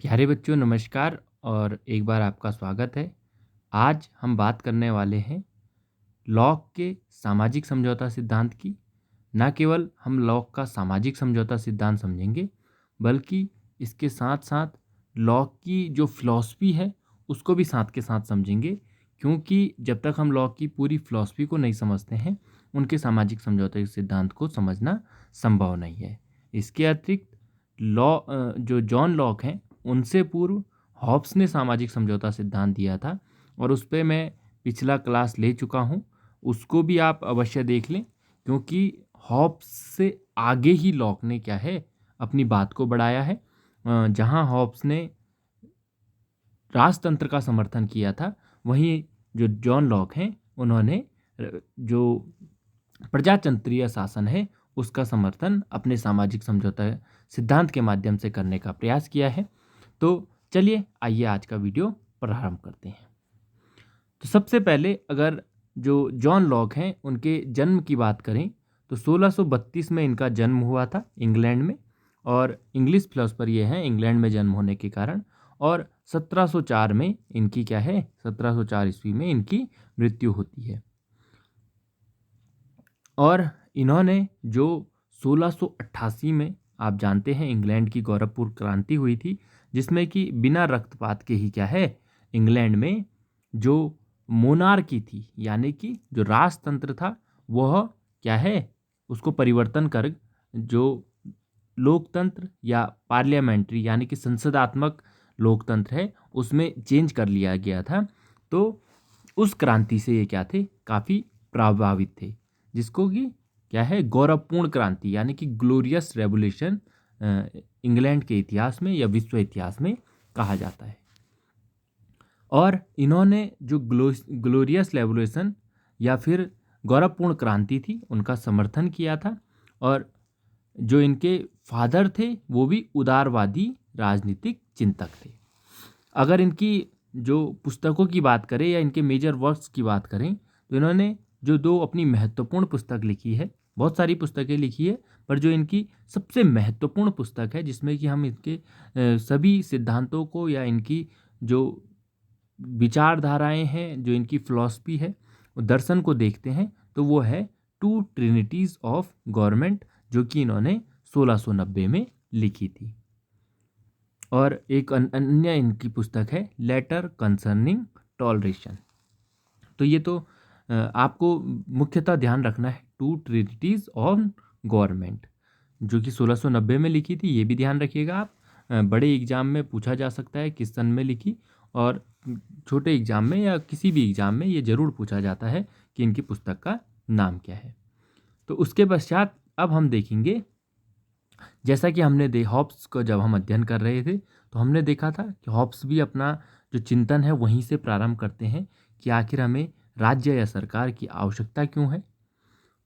प्यारे बच्चों नमस्कार और एक बार आपका स्वागत है। आज हम बात करने वाले हैं लॉक के सामाजिक समझौता सिद्धांत की। न केवल हम लॉक का सामाजिक समझौता सिद्धांत समझेंगे बल्कि इसके साथ साथ लॉक की जो फिलॉसफी है उसको भी साथ के साथ समझेंगे, क्योंकि जब तक हम लॉक की पूरी फिलॉसफी को नहीं समझते हैं उनके सामाजिक समझौते के सिद्धांत को समझना संभव नहीं है। इसके अतिरिक्त जो जॉन लॉक हैं उनसे पूर्व हॉब्स ने सामाजिक समझौता सिद्धांत दिया था और उस पे मैं पिछला क्लास ले चुका हूँ। उसको भी आप अवश्य देख लें, क्योंकि हॉब्स से आगे ही लॉक ने क्या है अपनी बात को बढ़ाया है। जहाँ हॉब्स ने राजतंत्र का समर्थन किया था, वहीं जो जॉन लॉक हैं उन्होंने जो प्रजातंत्रीय शासन है उसका समर्थन अपने सामाजिक समझौता सिद्धांत के माध्यम से करने का प्रयास किया है। तो चलिए आइए आज का वीडियो प्रारंभ करते हैं। तो सबसे पहले अगर जो जॉन लॉक हैं उनके जन्म की बात करें तो 1632 में इनका जन्म हुआ था इंग्लैंड में, और इंग्लिश फिलोसफर ये हैं इंग्लैंड में जन्म होने के कारण। और 1704 में इनकी क्या है 1704 ईस्वी में इनकी मृत्यु होती है। और इन्होंने जो 1688 में आप जानते हैं इंग्लैंड की गौरवपूर्ण क्रांति हुई थी, जिसमें कि बिना रक्तपात के ही क्या है इंग्लैंड में जो मोनार्की थी यानी कि जो राजतंत्र था वह क्या है उसको परिवर्तन कर जो लोकतंत्र या पार्लियामेंट्री यानी कि संसदात्मक लोकतंत्र है उसमें चेंज कर लिया गया था। तो उस क्रांति से ये क्या थे काफ़ी प्रभावित थे, जिसको कि क्या है गौरवपूर्ण क्रांति यानी कि ग्लोरियस रेवोल्यूशन इंग्लैंड के इतिहास में या विश्व इतिहास में कहा जाता है। और इन्होंने जो ग्लोरियस रेवोल्यूशन या फिर गौरवपूर्ण क्रांति थी उनका समर्थन किया था। और जो इनके फादर थे वो भी उदारवादी राजनीतिक चिंतक थे। अगर इनकी जो पुस्तकों की बात करें या इनके मेजर वर्क्स की बात करें तो इन्होंने जो दो अपनी महत्वपूर्ण पुस्तक लिखी है, बहुत सारी पुस्तकें लिखी है पर जो इनकी सबसे महत्वपूर्ण पुस्तक है जिसमें कि हम इनके सभी सिद्धांतों को या इनकी जो विचारधाराएं हैं जो इनकी फिलॉसफी है वो दर्शन को देखते हैं तो वो है टू ट्रिनिटीज ऑफ गवर्नमेंट, जो कि इन्होंने 1690 में लिखी थी। और एक अन्य इनकी पुस्तक है लेटर कंसर्निंग टॉलरेशन। तो ये तो आपको मुख्यतः ध्यान रखना है टू ट्रिनिटीज ऑन गवर्नमेंट जो कि 1690 में लिखी थी, ये भी ध्यान रखिएगा आप। बड़े एग्जाम में पूछा जा सकता है किस सन में लिखी, और छोटे एग्जाम में या किसी भी एग्जाम में ये जरूर पूछा जाता है कि इनकी पुस्तक का नाम क्या है। तो उसके पश्चात अब हम देखेंगे, जैसा कि हमने हॉब्स को जब हम अध्ययन कर रहे थे तो हमने देखा था कि हॉब्स भी अपना जो चिंतन है वहीं से प्रारंभ करते हैं कि आखिर हमें राज्य या सरकार की आवश्यकता क्यों है,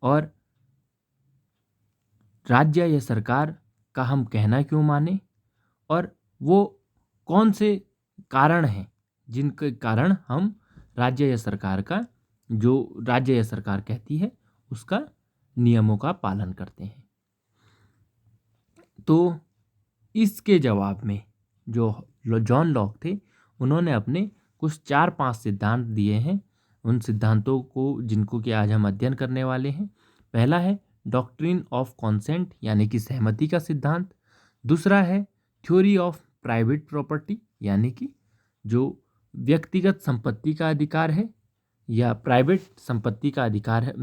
और राज्य या सरकार का हम कहना क्यों माने, और वो कौन से कारण हैं जिनके कारण हम राज्य या सरकार का जो राज्य या सरकार कहती है उसका नियमों का पालन करते हैं। तो इसके जवाब में जो जॉन लॉक थे उन्होंने अपने कुछ 4-5 सिद्धांत दिए हैं। उन सिद्धांतों को जिनको कि आज हम अध्ययन करने वाले हैं। पहला है डॉक्ट्रिन ऑफ कॉन्सेंट यानी कि सहमति का सिद्धांत। दूसरा है थ्योरी ऑफ प्राइवेट प्रॉपर्टी यानी कि जो व्यक्तिगत संपत्ति का अधिकार है या प्राइवेट संपत्ति का अधिकार है,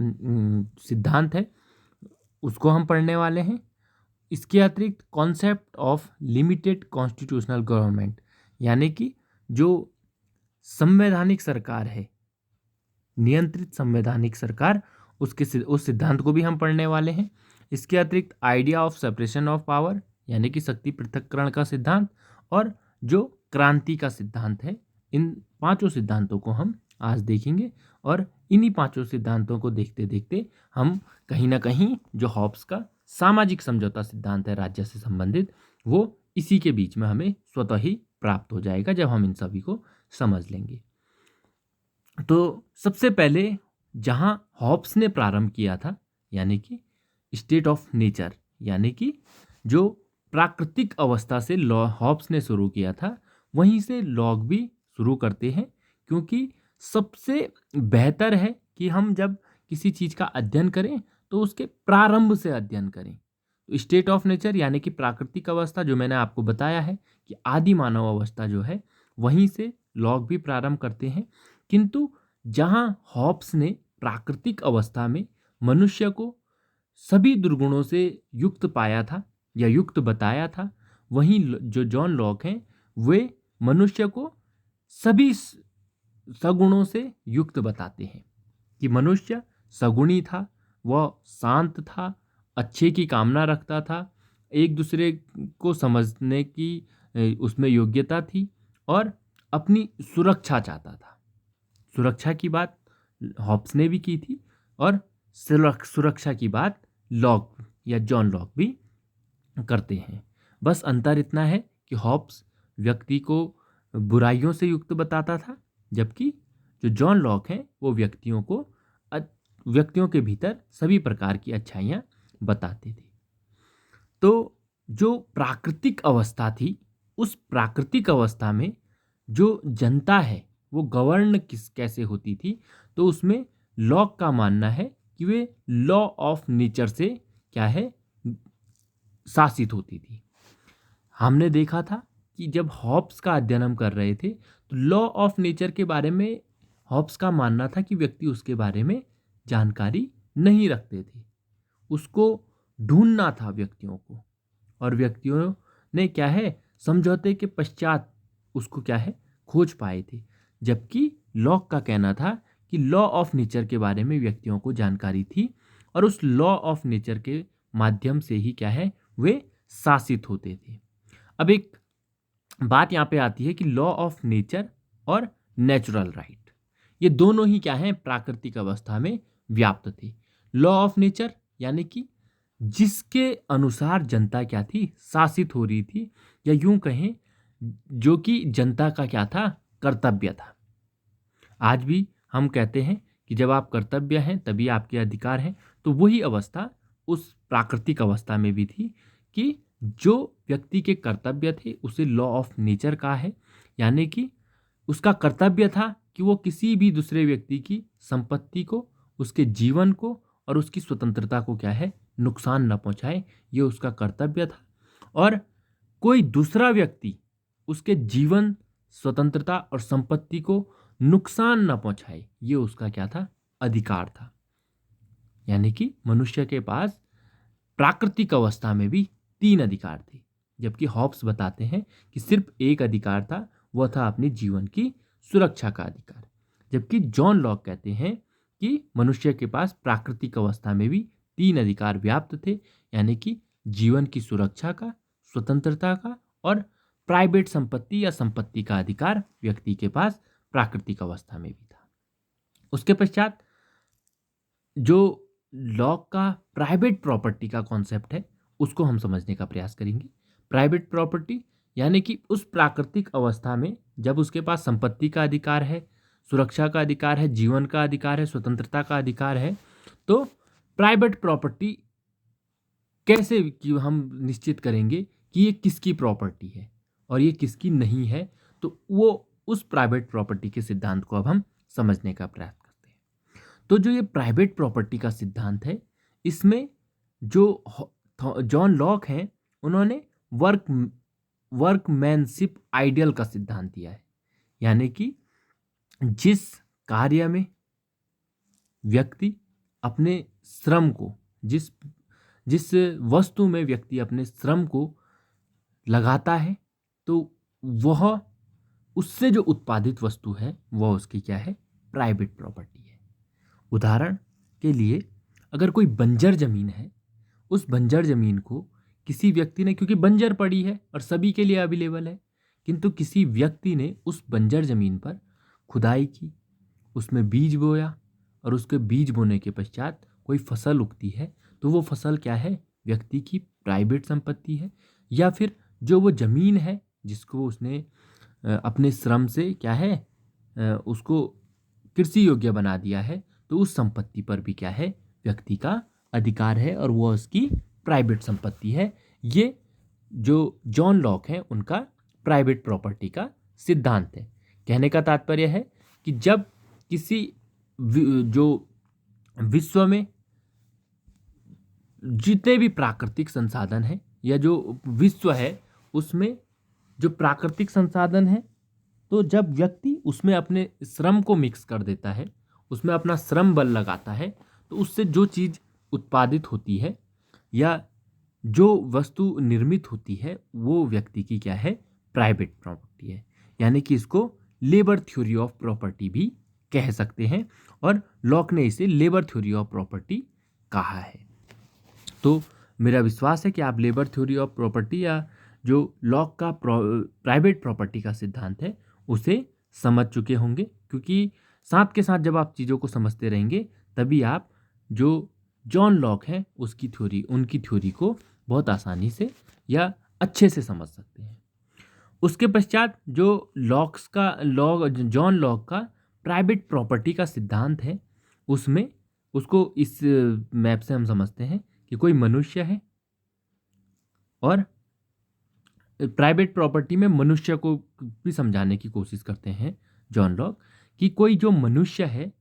सिद्धांत है, उसको हम पढ़ने वाले हैं। इसके अतिरिक्त concept of limited constitutional government यानी कि जो संवैधानिक सरकार है, नियंत्रित संवैधानिक सरकार, उस सिद्धांत को भी हम पढ़ने वाले हैं। इसके अतिरिक्त idea of separation of power यानी कि शक्ति पृथक्करण का सिद्धांत, और जो क्रांति का सिद्धांत है। इन पांचों सिद्धांतों को हम आज देखेंगे और इन्हीं पांचों सिद्धांतों को देखते देखते हम कहीं ना कहीं जो हॉब्स का सामाजिक समझौता सिद्धांत है राज्य से संबंधित, वो इसी के बीच में हमें स्वतः ही प्राप्त हो जाएगा जब हम इन सभी को समझ लेंगे। तो सबसे पहले जहां हॉब्स ने प्रारंभ किया था यानी कि स्टेट ऑफ नेचर यानी कि जो प्राकृतिक अवस्था से लॉ हॉब्स ने शुरू किया था, वहीं से लॉक भी शुरू करते हैं, क्योंकि सबसे बेहतर है कि हम जब किसी चीज़ का अध्ययन करें तो उसके प्रारंभ से अध्ययन करें। तो स्टेट ऑफ नेचर यानी कि प्राकृतिक अवस्था, जो मैंने आपको बताया है कि आदि मानव अवस्था जो है, वहीं से लॉक भी प्रारंभ करते हैं। किंतु जहाँ हॉब्स ने प्राकृतिक अवस्था में मनुष्य को सभी दुर्गुणों से युक्त पाया था या युक्त बताया था, वहीं जो जॉन लॉक हैं वे मनुष्य को सभी सगुणों से युक्त बताते हैं कि मनुष्य सगुणी था, वह शांत था, अच्छे की कामना रखता था, एक दूसरे को समझने की उसमें योग्यता थी और अपनी सुरक्षा चाहता था। सुरक्षा की बात हॉब्स ने भी की थी और सुरक्षा की बात लॉक या जॉन लॉक भी करते हैं। बस अंतर इतना है कि हॉब्स व्यक्ति को बुराइयों से युक्त बताता था, जबकि जो जॉन लॉक हैं वो व्यक्तियों के भीतर सभी प्रकार की अच्छाइयाँ बताते थे। तो जो प्राकृतिक अवस्था थी, उस प्राकृतिक अवस्था में जो जनता है वो गवर्न कैसे होती थी, तो उसमें लॉक का मानना है कि वे लॉ ऑफ नेचर से क्या है, शासित होती थी। हमने देखा था कि जब हॉब्स का अध्ययन हम कर रहे थे तो लॉ ऑफ नेचर के बारे में हॉब्स का मानना था कि व्यक्ति उसके बारे में जानकारी नहीं रखते थे, उसको ढूंढना था व्यक्तियों को, और व्यक्तियों ने क्या है, समझौते के पश्चात उसको क्या है, खोज पाए थे। जबकि लॉक का कहना था कि लॉ ऑफ नेचर के बारे में व्यक्तियों को जानकारी थी और उस लॉ ऑफ नेचर के माध्यम से ही क्या है, वे शासित होते थे। अब एक बात यहाँ पे आती है कि लॉ ऑफ नेचर और नेचुरल राइट, ये दोनों ही क्या हैं, प्राकृतिक अवस्था में व्याप्त थे। लॉ ऑफ नेचर यानी कि जिसके अनुसार जनता क्या थी, शासित हो रही थी, या यूं कहें जो कि जनता का क्या था, कर्तव्य था। आज भी हम कहते हैं कि जब आप कर्तव्य हैं तभी आपके अधिकार हैं, तो वही अवस्था उस प्राकृतिक अवस्था में भी थी कि जो व्यक्ति के कर्तव्य थे उसे लॉ ऑफ नेचर का है, यानी कि उसका कर्तव्य था कि वो किसी भी दूसरे व्यक्ति की संपत्ति को, उसके जीवन को और उसकी स्वतंत्रता को क्या है, नुकसान न पहुंचाए, ये उसका कर्तव्य था। और कोई दूसरा व्यक्ति उसके जीवन, स्वतंत्रता और संपत्ति को नुकसान न पहुंचाए, ये उसका क्या था, अधिकार था। यानी कि मनुष्य के पास प्राकृतिक अवस्था में भी 3 अधिकार थे, जबकि हॉब्स बताते हैं कि सिर्फ एक अधिकार था, वह था अपने जीवन की सुरक्षा का अधिकार। जबकि जॉन लॉक कहते हैं कि मनुष्य के पास प्राकृतिक अवस्था में भी 3 अधिकार व्याप्त थे, यानी कि जीवन की सुरक्षा का, स्वतंत्रता का और प्राइवेट संपत्ति या संपत्ति का अधिकार व्यक्ति के पास प्राकृतिक अवस्था में भी था। उसके पश्चात जो लॉक का प्राइवेट प्रॉपर्टी का कॉन्सेप्ट है उसको हम समझने का प्रयास करेंगे। प्राइवेट प्रॉपर्टी यानी कि उस प्राकृतिक अवस्था में जब उसके पास संपत्ति का अधिकार है, सुरक्षा का अधिकार है, जीवन का अधिकार है, स्वतंत्रता का अधिकार है, तो प्राइवेट प्रॉपर्टी कैसे कि हम निश्चित करेंगे कि ये किसकी प्रॉपर्टी है और ये किसकी नहीं है, तो वो उस प्राइवेट प्रॉपर्टी के सिद्धांत को अब हम समझने का प्रयास करते हैं। तो जो ये प्राइवेट प्रॉपर्टी का सिद्धांत है, इसमें जो जॉन लॉक हैं उन्होंने वर्कमैनशिप आइडियल का सिद्धांत दिया है, यानी कि जिस कार्य में व्यक्ति अपने श्रम को, जिस वस्तु में व्यक्ति अपने श्रम को लगाता है, तो वह उससे जो उत्पादित वस्तु है वह उसकी क्या है, प्राइवेट प्रॉपर्टी है। उदाहरण के लिए अगर कोई बंजर जमीन है, उस बंजर जमीन को किसी व्यक्ति ने, क्योंकि बंजर पड़ी है और सभी के लिए अवेलेबल है, किंतु किसी व्यक्ति ने उस बंजर जमीन पर खुदाई की, उसमें बीज बोया और उसके बीज बोने के पश्चात कोई फसल उगती है, तो वो फसल क्या है, व्यक्ति की प्राइवेट संपत्ति है। या फिर जो वो जमीन है जिसको उसने अपने श्रम से क्या है, उसको कृषि योग्य बना दिया है, तो उस संपत्ति पर भी क्या है, व्यक्ति का अधिकार है और वो उसकी प्राइवेट संपत्ति है। ये जो जॉन लॉक हैं उनका प्राइवेट प्रॉपर्टी का सिद्धांत है। कहने का तात्पर्य है कि जब किसी जो विश्व में जितने भी प्राकृतिक संसाधन हैं या जो विश्व है उसमें जो प्राकृतिक संसाधन है, तो जब व्यक्ति उसमें अपने श्रम को मिक्स कर देता है, उसमें अपना श्रम बल लगाता है, तो उससे जो चीज़ उत्पादित होती है या जो वस्तु निर्मित होती है वो व्यक्ति की क्या है, प्राइवेट प्रॉपर्टी है। यानी कि इसको लेबर थ्योरी ऑफ प्रॉपर्टी भी कह सकते हैं और लॉक ने इसे लेबर थ्योरी ऑफ प्रॉपर्टी कहा है। तो मेरा विश्वास है कि आप लेबर थ्योरी ऑफ प्रॉपर्टी या जो लॉक का प्राइवेट प्रॉपर्टी का सिद्धांत है उसे समझ चुके होंगे, क्योंकि साथ के साथ जब आप चीज़ों को समझते रहेंगे तभी आप जो जॉन लॉक हैं उनकी थ्योरी को बहुत आसानी से या अच्छे से समझ सकते हैं। उसके पश्चात जो जॉन लॉक का प्राइवेट प्रॉपर्टी का सिद्धांत है उसमें उसको इस मैप से हम समझते हैं कि कोई मनुष्य है और प्राइवेट प्रॉपर्टी में मनुष्य को भी समझाने की कोशिश करते हैं जॉन लॉक कि कोई जो मनुष्य है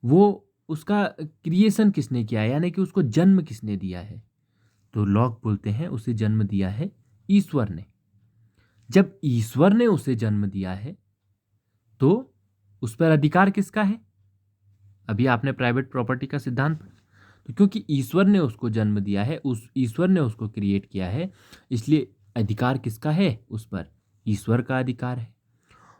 वो उसका क्रिएशन किसने किया है, यानी कि उसको जन्म किसने दिया है। तो लॉक बोलते हैं उसे जन्म दिया है ईश्वर ने। जब ईश्वर ने उसे जन्म दिया है तो उस पर अधिकार किसका है? अभी आपने प्राइवेट प्रॉपर्टी का सिद्धांत पढ़ा, तो क्योंकि ईश्वर ने उसको जन्म दिया है, उस ईश्वर ने उसको क्रिएट किया है, इसलिए अधिकार किसका है उस पर? ईश्वर का अधिकार है।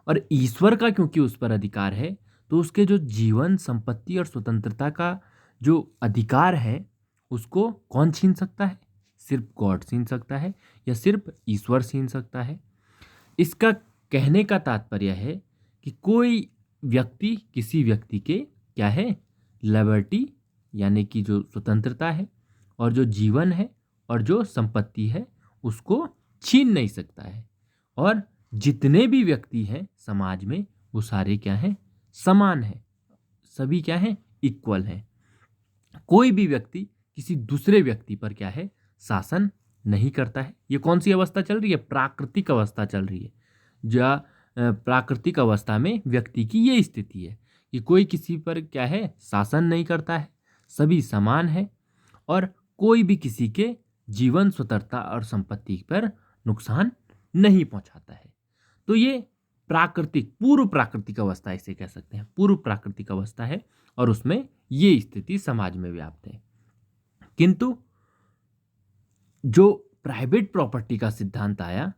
और ईश्वर का क्योंकि उस पर अधिकार है तो उसके जो जीवन, संपत्ति और स्वतंत्रता का जो अधिकार है उसको कौन छीन सकता है? सिर्फ गॉड छीन सकता है या सिर्फ ईश्वर छीन सकता है। इसका कहने का तात्पर्य है कि कोई व्यक्ति किसी व्यक्ति के क्या है, लिबर्टी यानी कि जो स्वतंत्रता है और जो जीवन है और जो संपत्ति है उसको छीन नहीं सकता है। और जितने भी व्यक्ति हैं समाज में वो सारे क्या हैं, समान हैं, सभी क्या हैं, इक्वल हैं। कोई भी व्यक्ति किसी दूसरे व्यक्ति पर क्या है, शासन नहीं करता है। ये कौन सी अवस्था चल रही है? प्राकृतिक अवस्था चल रही है। प्राकृतिक अवस्था में व्यक्ति की ये स्थिति है कि कोई किसी पर क्या है, शासन नहीं करता है, सभी समान है और कोई भी किसी के जीवन, स्वतंत्रता और संपत्ति पर नुकसान नहीं पहुंचाता है। तो ये पूर्व प्राकृतिक अवस्था इसे कह सकते हैं, पूर्व प्राकृतिक अवस्था है और उसमें ये स्थिति समाज में व्याप्त है। किंतु जो प्राइवेट प्रॉपर्टी का सिद्धांत आया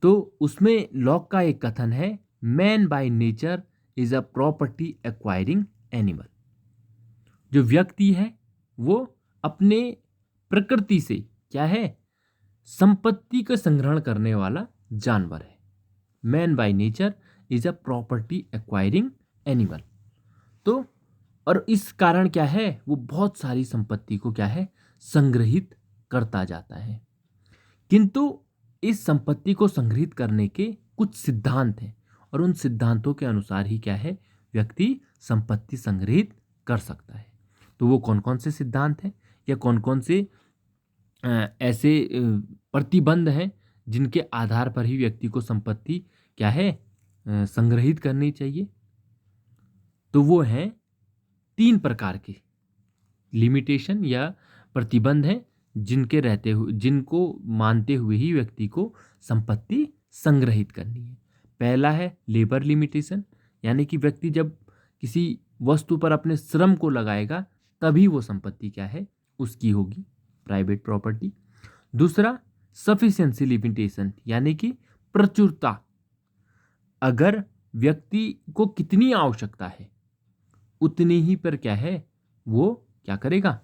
तो उसमें लॉक का एक कथन है, man by nature is a property acquiring animal. जो व्यक्ति है वो अपने प्रकृति से क्या है, संपत्ति का संग्रहण करने वाला जानवर है। Man by nature is a property acquiring animal. तो और इस कारण क्या है, वो बहुत सारी संपत्ति को क्या है, संग्रहित करता जाता है। किंतु इस संपत्ति को संग्रहित करने के कुछ सिद्धांत हैं और उन सिद्धांतों के अनुसार ही क्या है, व्यक्ति संपत्ति संग्रहित कर सकता है। तो वो कौन कौन से सिद्धांत हैं या कौन कौन से ऐसे प्रतिबंध हैं जिनके आधार पर ही व्यक्ति को संपत्ति क्या है, संग्रहित करनी चाहिए? तो वो हैं 3 प्रकार के लिमिटेशन या प्रतिबंध हैं जिनको मानते हुए ही व्यक्ति को संपत्ति संग्रहित करनी है। पहला है लेबर लिमिटेशन, यानी कि व्यक्ति जब किसी वस्तु पर अपने श्रम को लगाएगा तभी वो संपत्ति क्या है, उसकी होगी, प्राइवेट प्रॉपर्टी। दूसरा सफिशिएंसी लिमिटेशन, यानी कि प्रचुरता। अगर व्यक्ति को कितनी आवश्यकता है उतनी ही पर क्या है, वो क्या करेगा,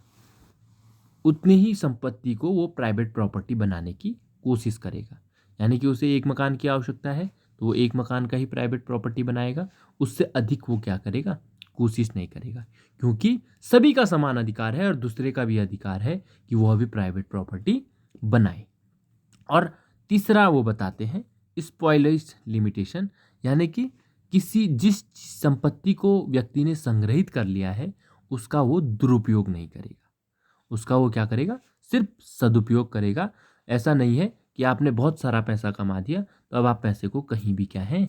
उतनी ही संपत्ति को वो प्राइवेट प्रॉपर्टी बनाने की कोशिश करेगा। यानी कि उसे एक मकान की आवश्यकता है तो वो एक मकान का ही प्राइवेट प्रॉपर्टी बनाएगा, उससे अधिक वो क्या करेगा, कोशिश नहीं करेगा, क्योंकि सभी का समान अधिकार है और दूसरे का भी अधिकार है कि वो अभी प्राइवेट प्रॉपर्टी बनाए। और तीसरा वो बताते हैं स्पॉइलर्स लिमिटेशन, यानी कि जिस संपत्ति को व्यक्ति ने संग्रहित कर लिया है उसका वो दुरुपयोग नहीं करेगा, उसका वो क्या करेगा, सिर्फ सदुपयोग करेगा। ऐसा नहीं है कि आपने बहुत सारा पैसा कमा दिया तो अब आप पैसे को कहीं भी क्या है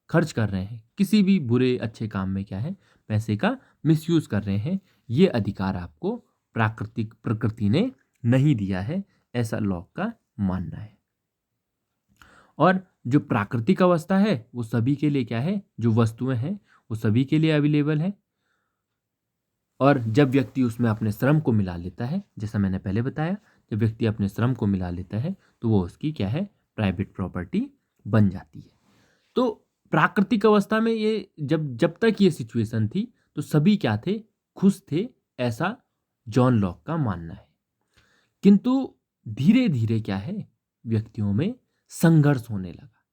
खर्च कर रहे हैं, किसी भी बुरे अच्छे काम में क्या है पैसे का मिसयूज कर रहे हैं। ये अधिकार आपको प्राकृतिक प्रकृति ने नहीं दिया है, ऐसा लॉक का मानना है। और जो प्राकृतिक अवस्था है वो सभी के लिए क्या है, जो वस्तुएं हैं वो सभी के लिए अवेलेबल है। और जब व्यक्ति उसमें अपने श्रम को मिला लेता है, जैसा मैंने पहले बताया, जब व्यक्ति अपने श्रम को मिला लेता है तो वो उसकी क्या है प्राइवेट प्रॉपर्टी बन जाती है। तो प्राकृतिक अवस्था में ये जब जब तक ये सिचुएशन थी तो सभी क्या थे, खुश थे, ऐसा जॉन लॉक का मानना है। किंतु धीरे धीरे क्या है व्यक्तियों में संघर्ष होने लगा।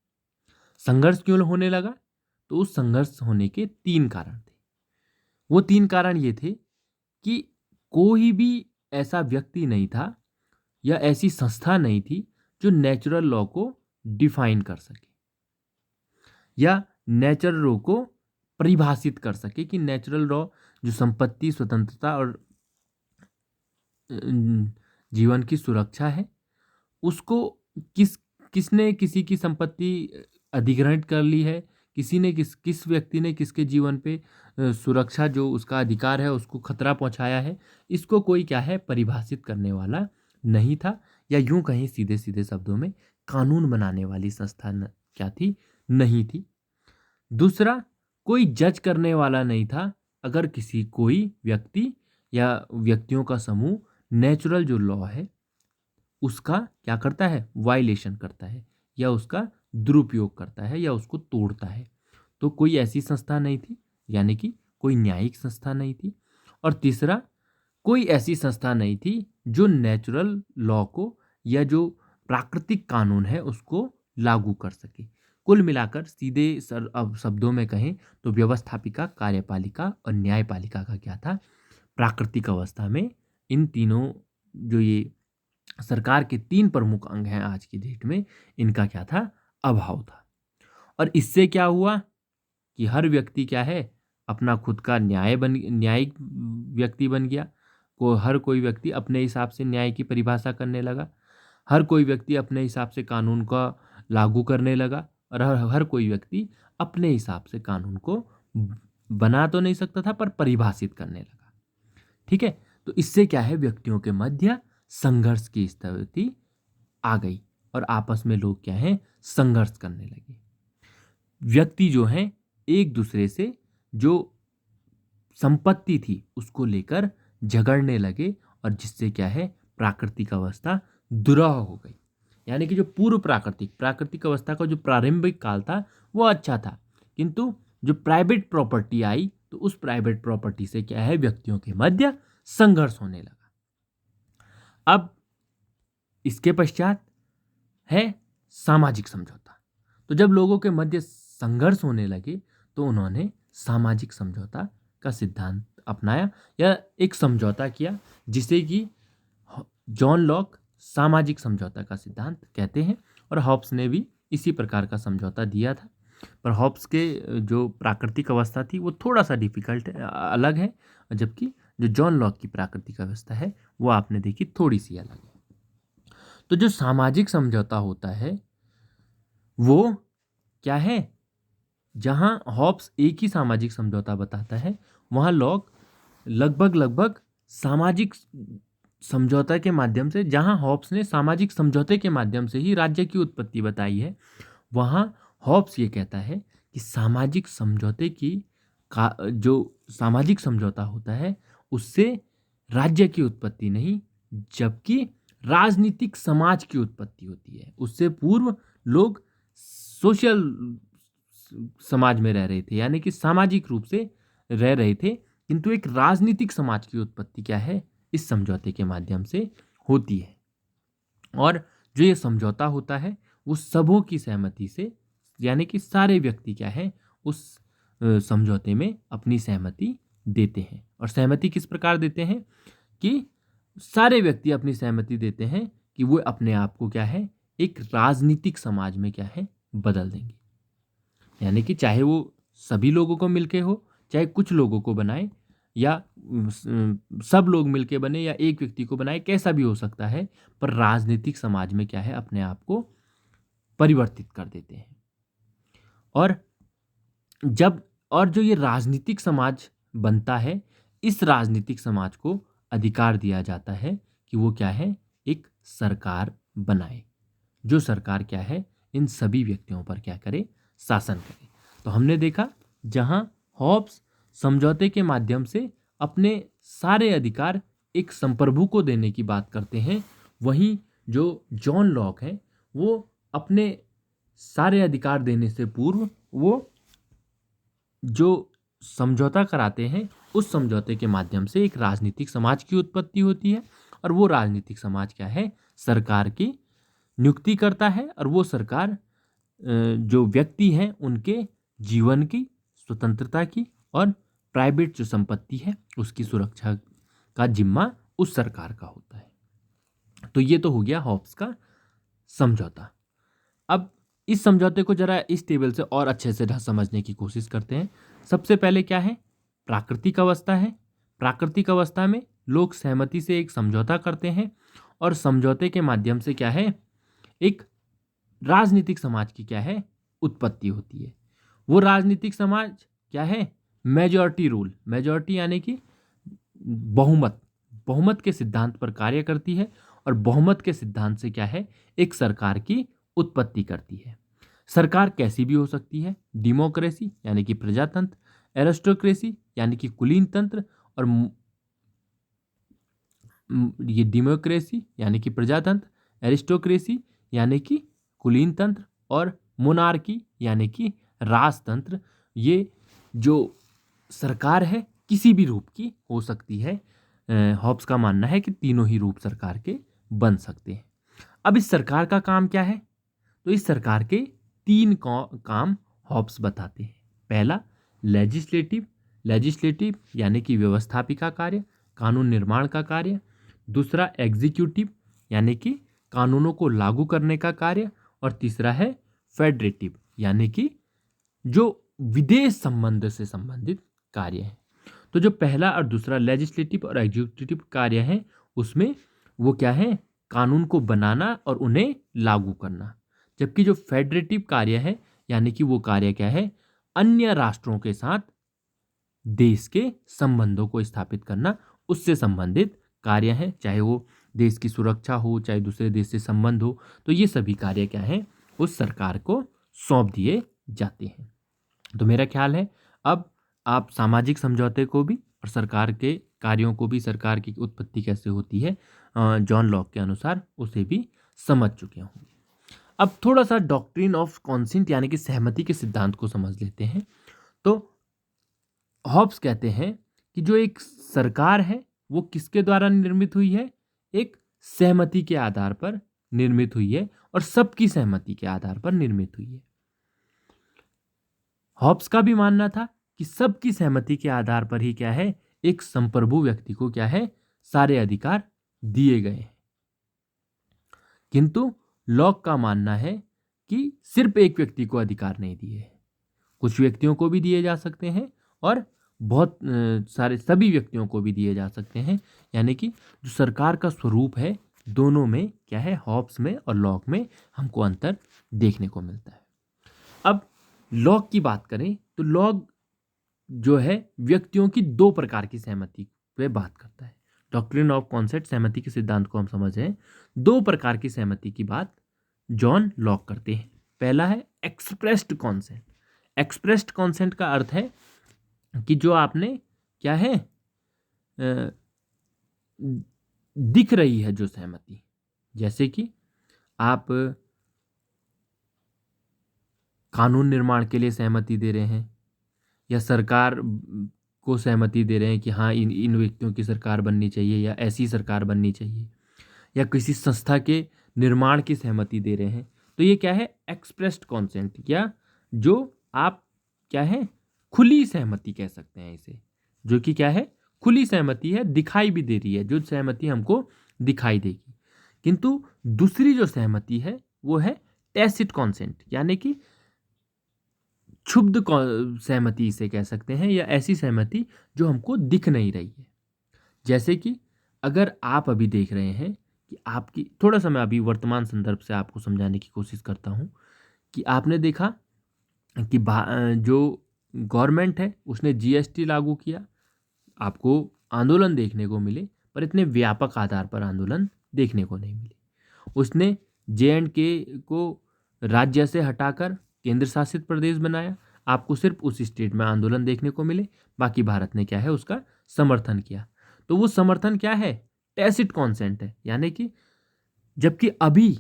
संघर्ष क्यों होने लगा, तो उस संघर्ष होने के 3 कारण थे। वो 3 कारण ये थे कि कोई भी ऐसा व्यक्ति नहीं था या ऐसी संस्था नहीं थी जो नेचुरल लॉ को डिफाइन कर सके या नेचुरल लॉ को परिभाषित कर सके कि नेचुरल लॉ जो संपत्ति स्वतंत्रता और जीवन की सुरक्षा है उसको किसने किसी की संपत्ति अधिग्रहित कर ली है, किसी ने किस व्यक्ति ने किसके जीवन पे सुरक्षा जो उसका अधिकार है उसको खतरा पहुंचाया है, इसको कोई क्या है परिभाषित करने वाला नहीं था। या यूं कहीं सीधे सीधे शब्दों में कानून बनाने वाली संस्था क्या थी, नहीं थी। दूसरा, कोई जज करने वाला नहीं था अगर कोई व्यक्ति या व्यक्तियों का समूह नेचुरल जो लॉ है उसका क्या करता है, वायलेशन करता है या उसका दुरुपयोग करता है या उसको तोड़ता है। तो कोई ऐसी संस्था नहीं थी, यानी कि कोई न्यायिक संस्था नहीं थी। और तीसरा, कोई ऐसी संस्था नहीं थी जो नेचुरल लॉ को या जो प्राकृतिक कानून है उसको लागू कर सके। कुल मिलाकर सीधे अब शब्दों में कहें तो व्यवस्थापिका, कार्यपालिका और न्यायपालिका का क्या था, प्राकृतिक अवस्था में इन तीनों जो ये सरकार के 3 प्रमुख अंग हैं आज की डेट में, इनका क्या था, अभाव था। और इससे क्या हुआ कि हर व्यक्ति क्या है अपना खुद का न्यायिक व्यक्ति बन गया। हर कोई व्यक्ति अपने हिसाब से न्याय की परिभाषा करने लगा, हर कोई व्यक्ति अपने हिसाब से कानून का लागू करने लगा और हर कोई व्यक्ति अपने हिसाब से कानून को बना तो नहीं सकता था पर परिभाषित करने लगा। ठीक है, तो इससे क्या है व्यक्तियों के मध्य संघर्ष की स्थिति आ गई और आपस में लोग क्या है संघर्ष करने लगे। व्यक्ति जो हैं एक दूसरे से जो संपत्ति थी उसको लेकर झगड़ने लगे और जिससे क्या है प्राकृतिक अवस्था दुरूह हो गई। यानी कि जो पूर्व प्राकृतिक अवस्था का जो प्रारंभिक काल था वो अच्छा था, किंतु जो प्राइवेट प्रॉपर्टी आई तो उस प्राइवेट प्रॉपर्टी से क्या है व्यक्तियों के मध्य संघर्ष होने लगा। अब इसके पश्चात है सामाजिक समझौता। तो जब लोगों के मध्य संघर्ष होने लगे तो उन्होंने सामाजिक समझौता का सिद्धांत अपनाया या एक समझौता किया जिसे कि जॉन लॉक सामाजिक समझौता का सिद्धांत कहते हैं। और हॉब्स ने भी इसी प्रकार का समझौता दिया था, पर हॉब्स के जो प्राकृतिक अवस्था थी वो थोड़ा सा डिफिकल्ट है, अलग है, जबकि जो जॉन लॉक की प्राकृतिक अवस्था है वो आपने देखी थोड़ी सी अलग है। तो जो सामाजिक समझौता होता है वो क्या है, जहां हॉब्स एक ही सामाजिक समझौता बताता है वहां लॉक लगभग सामाजिक समझौता के माध्यम से, जहां हॉब्स ने सामाजिक समझौते के माध्यम से ही राज्य की उत्पत्ति बताई है, वहां हॉब्स ये कहता है कि सामाजिक समझौते की जो सामाजिक समझौता होता है उससे राज्य की उत्पत्ति नहीं जबकि राजनीतिक समाज की उत्पत्ति होती है। उससे पूर्व लोग सोशल समाज में रह रहे थे, यानी कि सामाजिक रूप से रह रहे थे, किंतु एक राजनीतिक समाज की उत्पत्ति क्या है इस समझौते के माध्यम से होती है। और जो ये समझौता होता है वो सबों की सहमति से, यानी कि सारे व्यक्ति क्या है उस समझौते में अपनी सहमति देते हैं। और सहमति किस प्रकार देते हैं कि सारे व्यक्ति अपनी सहमति देते हैं कि वो अपने आप को क्या है एक राजनीतिक समाज में क्या है बदल देंगे। यानी कि चाहे वो सभी लोगों को मिलके हो चाहे कुछ लोगों को बनाए, या सब लोग मिलके बने या एक व्यक्ति को बनाए, कैसा भी हो सकता है, पर राजनीतिक समाज में क्या है, अपने आप को परिवर्तित कर देते हैं। और जब और जो ये राजनीतिक समाज बनता है, इस राजनीतिक समाज को अधिकार दिया जाता है कि वो क्या है, एक सरकार बनाए, जो सरकार क्या है, इन सभी व्यक्तियों पर क्या करे, शासन करे। तो हमने देखा जहां हॉब्स समझौते के माध्यम से अपने सारे अधिकार एक संप्रभु को देने की बात करते हैं, वहीं जो जॉन लॉक है वो अपने सारे अधिकार देने से पूर्व वो जो समझौता कराते हैं, उस समझौते के माध्यम से एक राजनीतिक समाज की उत्पत्ति होती है, और वो राजनीतिक समाज क्या है, सरकार की नियुक्ति करता है, और वो सरकार जो व्यक्ति हैं उनके जीवन की, स्वतंत्रता की और प्राइवेट जो संपत्ति है उसकी सुरक्षा का जिम्मा उस सरकार का होता है। तो ये तो हो गया हॉब्स का समझौता। अब इस समझौते को जरा इस टेबल से और अच्छे से समझने की कोशिश करते हैं। सबसे पहले क्या है, प्राकृतिक अवस्था है। प्राकृतिक अवस्था में लोग सहमति से एक समझौता करते हैं, और समझौते के माध्यम से क्या है, एक राजनीतिक समाज की क्या है, उत्पत्ति होती है। वो राजनीतिक समाज क्या है, मेजॉरिटी रूल, मेजॉरिटी यानी कि बहुमत, बहुमत के सिद्धांत पर कार्य करती है, और बहुमत के सिद्धांत से क्या है, एक सरकार की उत्पत्ति करती है। सरकार कैसी भी हो सकती है, डेमोक्रेसी यानी कि प्रजातंत्र, एरिस्टोक्रेसी यानी कि कुलीन तंत्र, और ये डेमोक्रेसी यानी कि प्रजातंत्र, एरिस्टोक्रेसी यानी कि कुलीन तंत्र, और मोनार्की यानी कि राजतंत्र, ये जो सरकार है किसी भी रूप की हो सकती है। हॉब्स का मानना है कि तीनों ही रूप सरकार के बन सकते हैं। अब इस सरकार का काम क्या है, तो इस सरकार के तीन काम हॉब्स बताते हैं। पहला लेजिस्लेटिव, लेजिस्लेटिव यानी कि व्यवस्थापिका कार्य, कानून निर्माण का कार्य। दूसरा एग्जीक्यूटिव यानी कि कानूनों को लागू करने का कार्य, और तीसरा है फेडरेटिव यानी कि जो विदेश संबंध से संबंधित कार्य है। तो जो पहला और दूसरा लेजिस्लेटिव और एग्जीक्यूटिव कार्य है, उसमें वो क्या है, कानून को बनाना और उन्हें लागू करना। जबकि जो फेडरेटिव कार्य है, यानी कि वो कार्य क्या है, अन्य राष्ट्रों के साथ देश के संबंधों को स्थापित करना, उससे संबंधित कार्य है, चाहे वो देश की सुरक्षा हो, चाहे दूसरे देश से संबंध हो। तो ये सभी कार्य क्या है, उस सरकार को सौंप दिए जाते हैं। तो मेरा ख्याल है अब आप सामाजिक समझौते को भी और सरकार के कार्यों को भी, सरकार की उत्पत्ति कैसे होती है जॉन लॉक के अनुसार, उसे भी समझ चुके होंगे। अब थोड़ा सा डॉक्ट्रिन ऑफ कॉन्सेंट यानी कि सहमति के सिद्धांत को समझ लेते हैं। तो हॉब्स कहते हैं कि जो एक सरकार है वो किसके द्वारा निर्मित हुई है, एक सहमति के आधार पर निर्मित हुई है, और सबकी सहमति के आधार पर निर्मित हुई है। हॉब्स का भी मानना था कि सबकी सहमति के आधार पर ही क्या है, एक संप्रभु व्यक्ति को क्या है, सारे अधिकार दिए गए हैं। किंतु लॉक का मानना है कि सिर्फ एक व्यक्ति को अधिकार नहीं दिए हैं, कुछ व्यक्तियों को भी दिए जा सकते हैं, और बहुत सारे सभी व्यक्तियों को भी दिए जा सकते हैं। यानी कि जो सरकार का स्वरूप है, दोनों में क्या है, हॉब्स में और लॉक में हमको अंतर देखने को मिलता है। अब लॉक की बात करें तो लॉक जो है व्यक्तियों की दो प्रकार की सहमति पे बात करता है। डॉक्ट्रिन ऑफ कॉन्सेप्ट, सहमति के सिद्धांत को हम समझ रहे हैं, दो प्रकार की सहमति की बात जॉन लॉक करते हैं। पहला है एक्सप्रेस्ड कॉन्सेंट। एक्सप्रेस्ड कॉन्सेंट का अर्थ है कि जो आपने क्या है दिख रही है जो सहमति, जैसे कि आप कानून निर्माण के लिए सहमति दे रहे हैं, या सरकार को सहमति दे रहे हैं कि हाँ इन व्यक्तियों की सरकार बननी चाहिए या ऐसी सरकार बननी चाहिए, या किसी संस्था के निर्माण की सहमति दे रहे हैं। तो ये क्या है, एक्सप्रेस्ड कॉन्सेंट, या जो आप क्या है, खुली सहमति कह सकते हैं इसे, जो कि क्या है, खुली सहमति है, दिखाई भी दे रही है, जो सहमति हमको दिखाई देगी। किंतु दूसरी जो सहमति है वो है टैसिट कॉन्सेंट, यानी कि क्षुब्ध सहमति इसे कह सकते हैं, या ऐसी सहमति जो हमको दिख नहीं रही है। जैसे कि अगर आप अभी देख रहे हैं कि आपकी, थोड़ा सा मैं अभी वर्तमान संदर्भ से आपको समझाने की कोशिश करता हूँ कि आपने देखा कि जो गवर्नमेंट है उसने जीएसटी लागू किया, आपको आंदोलन देखने को मिले, पर इतने व्यापक आधार पर आंदोलन देखने को नहीं मिले। उसने जे.एंड.के को राज्य से हटाकर केंद्र शासित प्रदेश बनाया, आपको सिर्फ उस स्टेट में आंदोलन देखने को मिले, बाकी भारत ने क्या है उसका समर्थन किया। तो वो समर्थन क्या है? टैसिट कॉन्सेंट है, यानी कि जबकि अभी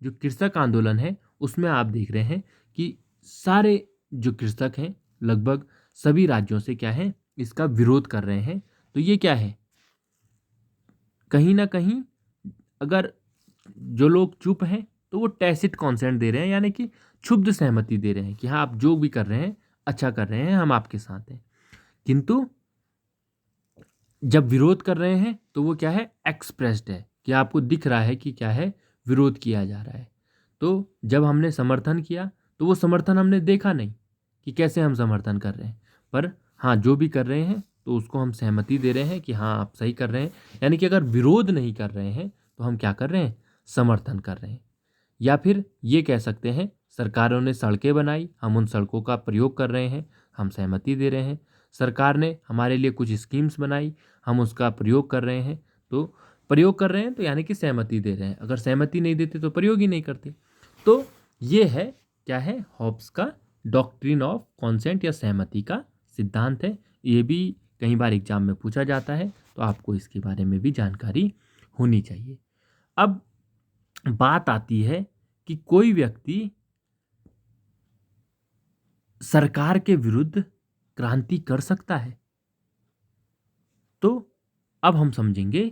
जो कृषक आंदोलन है उसमें आप देख रहे हैं कि सारे जो कृषक हैं लगभग सभी राज्यों से क्या है इसका विरोध कर रहे हैं। तो ये क्या है, कहीं ना कहीं अगर जो लोग चुप हैं तो वो टैसिट कॉन्सेंट दे रहे हैं, यानी कि क्षुब्ध सहमति दे रहे हैं कि हाँ आप जो भी कर रहे हैं अच्छा कर रहे हैं, हम आपके साथ हैं। किंतु जब विरोध कर रहे हैं तो वो क्या है, एक्सप्रेस्ड है, कि आपको दिख रहा है कि क्या है विरोध किया जा रहा है। तो जब हमने समर्थन किया तो वो समर्थन हमने देखा नहीं कि कैसे हम समर्थन कर रहे हैं, पर हाँ जो भी कर रहे हैं तो उसको हम सहमति दे रहे हैं कि हाँ आप सही कर रहे हैं। यानी कि अगर विरोध नहीं कर रहे हैं तो हम क्या कर रहे हैं, समर्थन कर रहे हैं। या फिर ये कह सकते हैं सरकारों ने सड़कें बनाई, हम उन सड़कों का प्रयोग कर रहे हैं, हम सहमति दे रहे हैं। सरकार ने हमारे लिए कुछ स्कीम्स बनाई, हम उसका प्रयोग कर रहे हैं। तो प्रयोग कर रहे हैं तो यानी कि सहमति दे रहे हैं, अगर सहमति नहीं देते तो प्रयोग ही नहीं करते। तो ये है क्या है, हॉब्स का डॉक्ट्रिन ऑफ कॉन्सेंट या सहमति का सिद्धांत है। ये भी कई बार एग्जाम में पूछा जाता है, तो आपको इसके बारे में भी जानकारी होनी चाहिए। अब बात आती है कि कोई व्यक्ति सरकार के विरुद्ध क्रांति कर सकता है। तो अब हम समझेंगे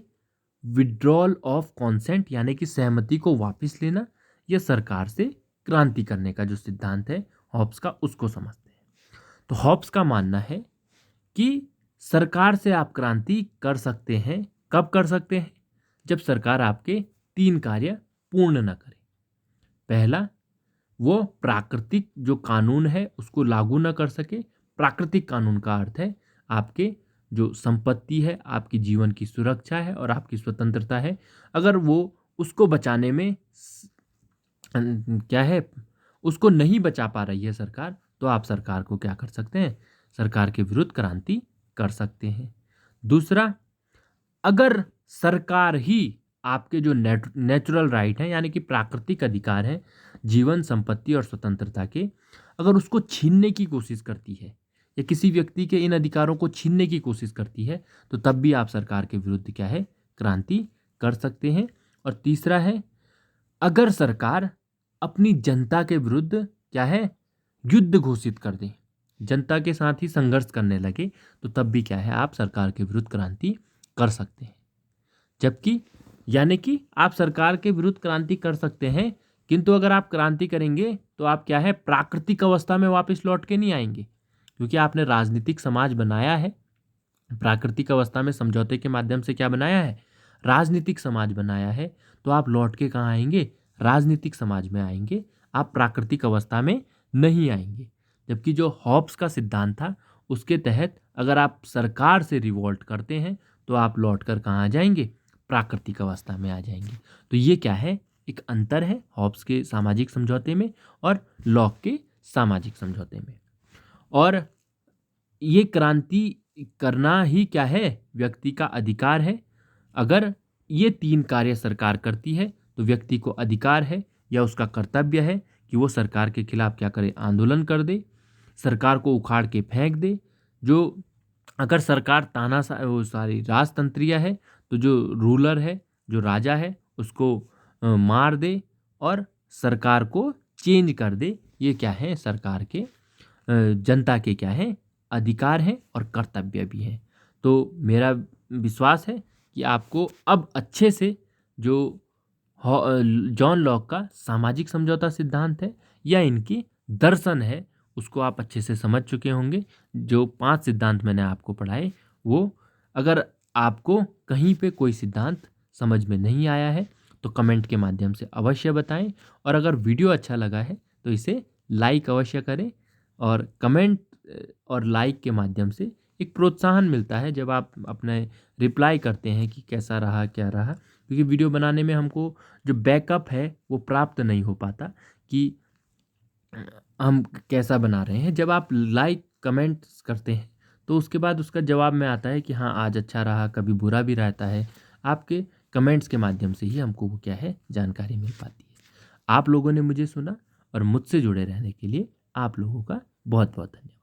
विड्रॉल ऑफ कॉन्सेंट, यानी कि सहमति को वापस लेना, या सरकार से क्रांति करने का जो सिद्धांत है हॉब्स का, उसको समझते हैं। तो हॉब्स का मानना है कि सरकार से आप क्रांति कर सकते हैं। कब कर सकते हैं? जब सरकार आपके 3 कार्य पूर्ण न करे। पहला, वो प्राकृतिक जो कानून है उसको लागू न कर सके। प्राकृतिक कानून का अर्थ है आपके जो संपत्ति है, आपकी जीवन की सुरक्षा है और आपकी स्वतंत्रता है, अगर वो उसको बचाने में क्या है, उसको नहीं बचा पा रही है सरकार, तो आप सरकार को क्या कर सकते हैं, सरकार के विरुद्ध क्रांति कर सकते हैं। दूसरा, अगर सरकार ही आपके जो नेचुरल राइट हैं, यानी कि प्राकृतिक अधिकार हैं जीवन, संपत्ति और स्वतंत्रता के, अगर उसको छीनने की कोशिश करती है या किसी व्यक्ति के इन अधिकारों को छीनने की कोशिश करती है, तो तब भी आप सरकार के विरुद्ध क्या है, क्रांति कर सकते हैं। और तीसरा है, अगर सरकार अपनी जनता के विरुद्ध क्या है, युद्ध घोषित कर दे, जनता के साथ ही संघर्ष करने लगे, तो तब भी क्या है, आप सरकार के विरुद्ध क्रांति कर सकते हैं। जबकि यानी कि आप सरकार के विरुद्ध क्रांति कर सकते हैं, किंतु अगर आप क्रांति करेंगे तो आप क्या है, प्राकृतिक अवस्था में वापस लौट के नहीं आएंगे, क्योंकि आपने राजनीतिक समाज बनाया है। प्राकृतिक अवस्था में समझौते के माध्यम से क्या बनाया है, राजनीतिक समाज बनाया है। तो आप लौट के कहाँ आएंगे, राजनीतिक समाज में आएंगे, आप प्राकृतिक अवस्था में नहीं आएंगे। जबकि जो हॉब्स का सिद्धांत था उसके तहत अगर आप सरकार से रिवोल्ट करते हैं तो आप लौट कर कहाँ आ जाएंगे, प्राकृतिक अवस्था में आ जाएंगे। तो ये क्या है, एक अंतर है हॉब्स के सामाजिक समझौते में और लॉक के सामाजिक समझौते में। और ये क्रांति करना ही क्या है, व्यक्ति का अधिकार है। अगर ये 3 कार्य सरकार करती है तो व्यक्ति को अधिकार है या उसका कर्तव्य है कि वो सरकार के खिलाफ क्या करे, आंदोलन कर दे, सरकार को उखाड़ के फेंक दे। जो अगर सरकार सारी राजतंत्रीय है तो जो रूलर है, जो राजा है, उसको मार दे और सरकार को चेंज कर दे। ये क्या है, सरकार के जनता के क्या है, अधिकार हैं और कर्तव्य भी हैं। तो मेरा विश्वास है कि आपको अब अच्छे से जो जॉन लॉक का सामाजिक समझौता सिद्धांत है या इनकी दर्शन है उसको आप अच्छे से समझ चुके होंगे। जो 5 सिद्धांत मैंने आपको पढ़ाए, वो अगर आपको कहीं पे कोई सिद्धांत समझ में नहीं आया है तो कमेंट के माध्यम से अवश्य बताएं। और अगर वीडियो अच्छा लगा है तो इसे लाइक अवश्य करें। और कमेंट और लाइक के माध्यम से एक प्रोत्साहन मिलता है जब आप अपने रिप्लाई करते हैं कि कैसा रहा क्या रहा, क्योंकि वीडियो बनाने में हमको जो बैकअप है वो प्राप्त नहीं हो पाता कि हम कैसा बना रहे हैं। जब आप लाइक कमेंट्स करते हैं तो उसके बाद उसका जवाब में आता है कि हाँ आज अच्छा रहा, कभी बुरा भी रहता है। आपके कमेंट्स के माध्यम से ही हमको वो क्या है जानकारी मिल पाती है। आप लोगों ने मुझे सुना और मुझसे जुड़े रहने के लिए आप लोगों का बहुत बहुत धन्यवाद।